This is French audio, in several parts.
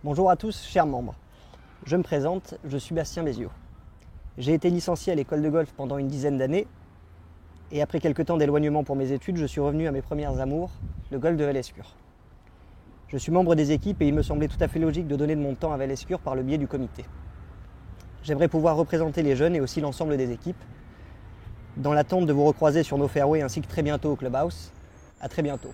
Bonjour à tous, chers membres. Je me présente, je suis Bastien Béziot. J'ai été licencié à l'école de golf pendant une dizaine d'années et après quelques temps d'éloignement pour mes études, je suis revenu à mes premières amours, le golf de Val-Escure. Je suis membre des équipes et il me semblait tout à fait logique de donner de mon temps à Val-Escure par le biais du comité. J'aimerais pouvoir représenter les jeunes et aussi l'ensemble des équipes dans l'attente de vous recroiser sur nos fairways ainsi que très bientôt au clubhouse. À très bientôt.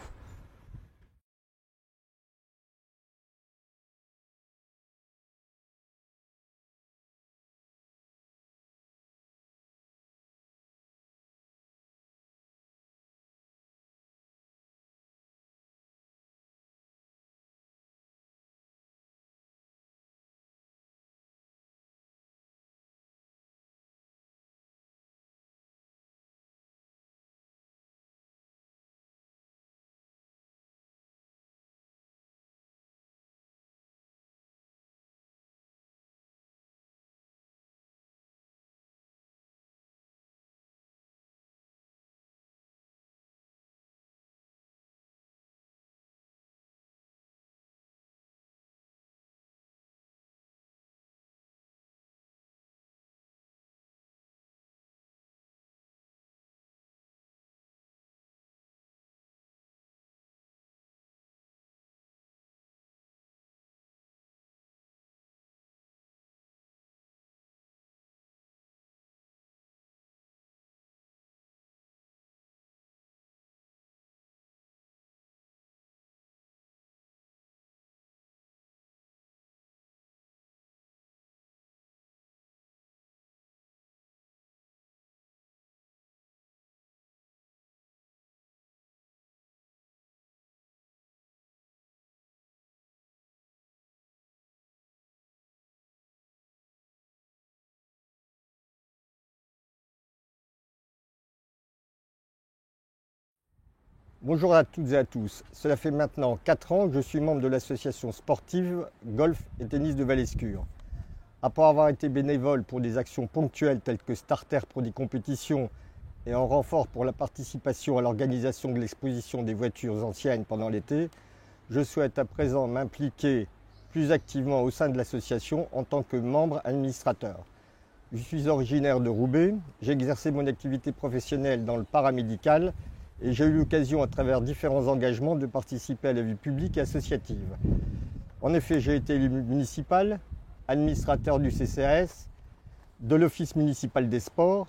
Bonjour à toutes et à tous. Cela fait maintenant 4 ans que je suis membre de l'association sportive Golf et Tennis de Val-Escure. Après avoir été bénévole pour des actions ponctuelles telles que starter pour des compétitions et en renfort pour la participation à l'organisation de l'exposition des voitures anciennes pendant l'été, je souhaite à présent m'impliquer plus activement au sein de l'association en tant que membre administrateur. Je suis originaire de Roubaix, j'ai exercé mon activité professionnelle dans le paramédical et j'ai eu l'occasion, à travers différents engagements, de participer à la vie publique et associative. En effet, j'ai été élu municipal, administrateur du CCAS, de l'Office municipal des sports,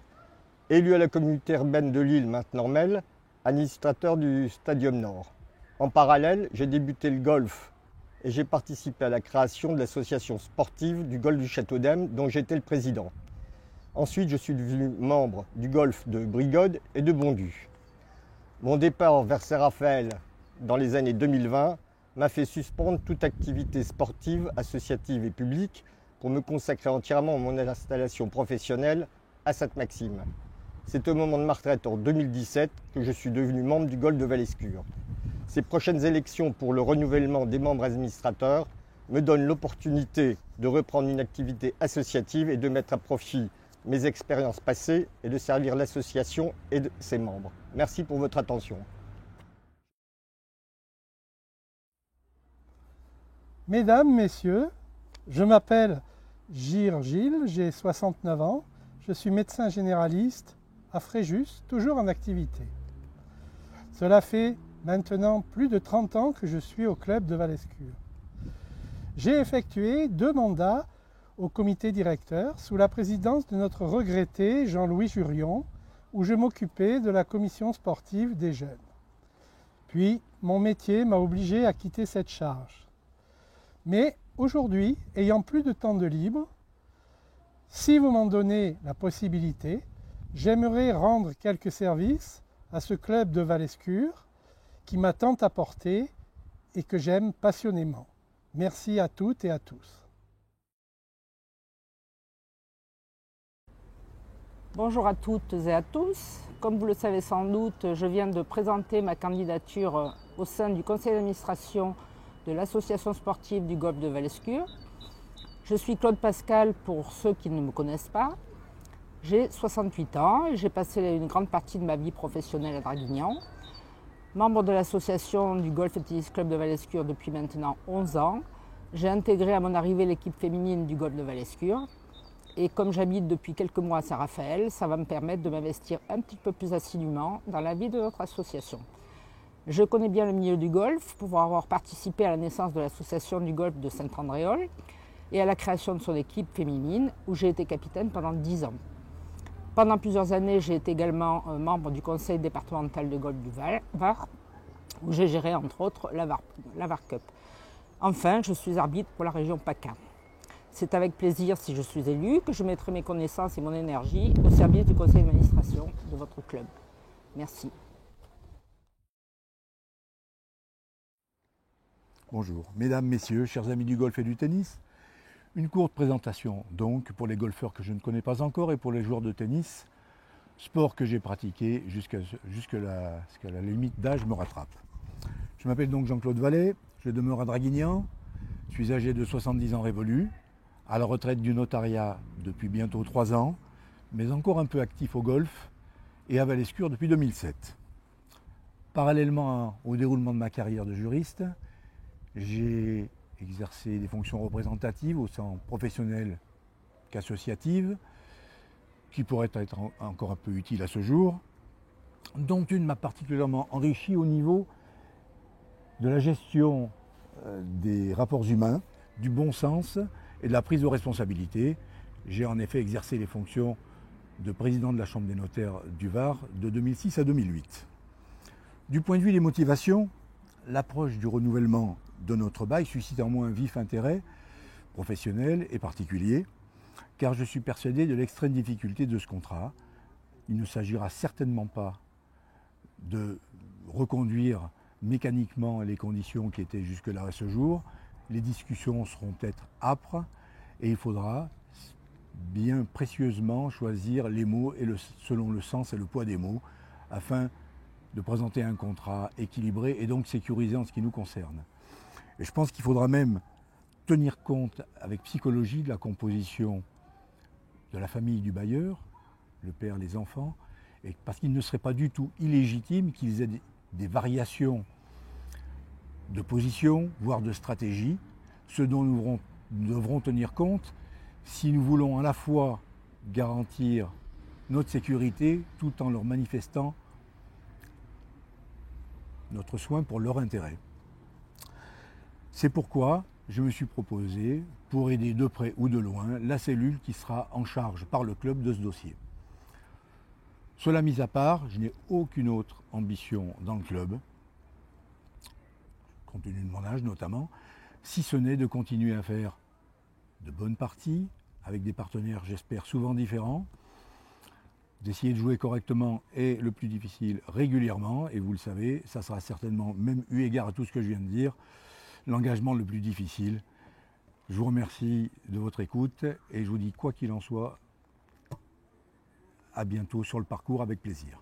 élu à la communauté urbaine de Lille, maintenant Mel, administrateur du Stadium Nord. En parallèle, j'ai débuté le golf et j'ai participé à la création de l'association sportive du golf du Château d'Ems, dont j'étais le président. Ensuite, je suis devenu membre du golf de Brigode et de Bondu. Mon départ vers Saint-Raphaël dans les années 2020 m'a fait suspendre toute activité sportive, associative et publique pour me consacrer entièrement à mon installation professionnelle à Sainte-Maxime. C'est au moment de ma retraite en 2017 que je suis devenu membre du golf de Val-Escure. Ces prochaines élections pour le renouvellement des membres administrateurs me donnent l'opportunité de reprendre une activité associative et de mettre à profit mes expériences passées et de servir l'association et ses membres. Merci pour votre attention. Mesdames, Messieurs, je m'appelle Gilles, j'ai 69 ans, je suis médecin généraliste à Fréjus, toujours en activité. Cela fait maintenant plus de 30 ans que je suis au club de Val-Escure. J'ai effectué 2 mandats au comité directeur sous la présidence de notre regretté Jean-Louis Jurion, où je m'occupais de la commission sportive des jeunes. Puis, mon métier m'a obligé à quitter cette charge. Mais aujourd'hui, ayant plus de temps de libre, si vous m'en donnez la possibilité, j'aimerais rendre quelques services à ce club de Val-Escure qui m'a tant apporté et que j'aime passionnément. Merci à toutes et à tous. Bonjour à toutes et à tous. Comme vous le savez sans doute, je viens de présenter ma candidature au sein du conseil d'administration de l'association sportive du golf de Val-Escure. Je suis Claude Pascal pour ceux qui ne me connaissent pas. J'ai 68 ans et j'ai passé une grande partie de ma vie professionnelle à Draguignan. Membre de l'association du Golf et Tennis Club de Val-Escure depuis maintenant 11 ans, J'ai intégré à mon arrivée l'équipe féminine du golf de Val-Escure. Et comme j'habite depuis quelques mois à Saint-Raphaël, ça va me permettre de m'investir un petit peu plus assidûment dans la vie de notre association. Je connais bien le milieu du golf pour avoir participé à la naissance de l'association du golf de Saint-Andréol et à la création de son équipe féminine où j'ai été capitaine pendant 10 ans. Pendant plusieurs années, j'ai été également membre du conseil départemental de golf du Var, où j'ai géré entre autres la Var Cup. Enfin, je suis arbitre pour la région PACA. C'est avec plaisir, si je suis élu, que je mettrai mes connaissances et mon énergie au service du conseil d'administration de votre club. Merci. Bonjour, mesdames, messieurs, chers amis du golf et du tennis. Une courte présentation donc pour les golfeurs que je ne connais pas encore et pour les joueurs de tennis, sport que j'ai pratiqué jusqu'à la limite d'âge me rattrape. Je m'appelle donc Jean-Claude Vallet, je demeure à Draguignan, je suis âgé de 70 ans révolus, à la retraite du notariat depuis bientôt 3 ans, mais encore un peu actif au golf et à Val-Escure depuis 2007. Parallèlement au déroulement de ma carrière de juriste, j'ai exercé des fonctions représentatives au sein professionnel qu'associative, qui pourraient être encore un peu utiles à ce jour, dont une m'a particulièrement enrichi au niveau de la gestion des rapports humains, du bon sens et de la prise de responsabilité. J'ai en effet exercé les fonctions de président de la Chambre des notaires du Var de 2006 à 2008. Du point de vue des motivations, l'approche du renouvellement de notre bail suscite en moi un vif intérêt professionnel et particulier, car je suis persuadé de l'extrême difficulté de ce contrat. Il ne s'agira certainement pas de reconduire mécaniquement les conditions qui étaient jusque-là à ce jour. Les discussions seront peut-être âpres et il faudra bien précieusement choisir les mots selon le sens et le poids des mots afin de présenter un contrat équilibré et donc sécurisé en ce qui nous concerne. Et je pense qu'il faudra même tenir compte avec psychologie de la composition de la famille du bailleur, le père, les enfants, et parce qu'il ne serait pas du tout illégitime qu'ils aient des variations de position, voire de stratégie, ce dont nous devrons tenir compte si nous voulons à la fois garantir notre sécurité tout en leur manifestant notre soin pour leur intérêt. C'est pourquoi je me suis proposé, pour aider de près ou de loin, la cellule qui sera en charge par le club de ce dossier. Cela mis à part, je n'ai aucune autre ambition dans le club, compte tenu de mon âge notamment, si ce n'est de continuer à faire de bonnes parties, avec des partenaires, j'espère, souvent différents, d'essayer de jouer correctement et le plus difficile, régulièrement, et vous le savez, ça sera certainement, même eu égard à tout ce que je viens de dire, l'engagement le plus difficile. Je vous remercie de votre écoute et je vous dis, quoi qu'il en soit, à bientôt sur le parcours avec plaisir.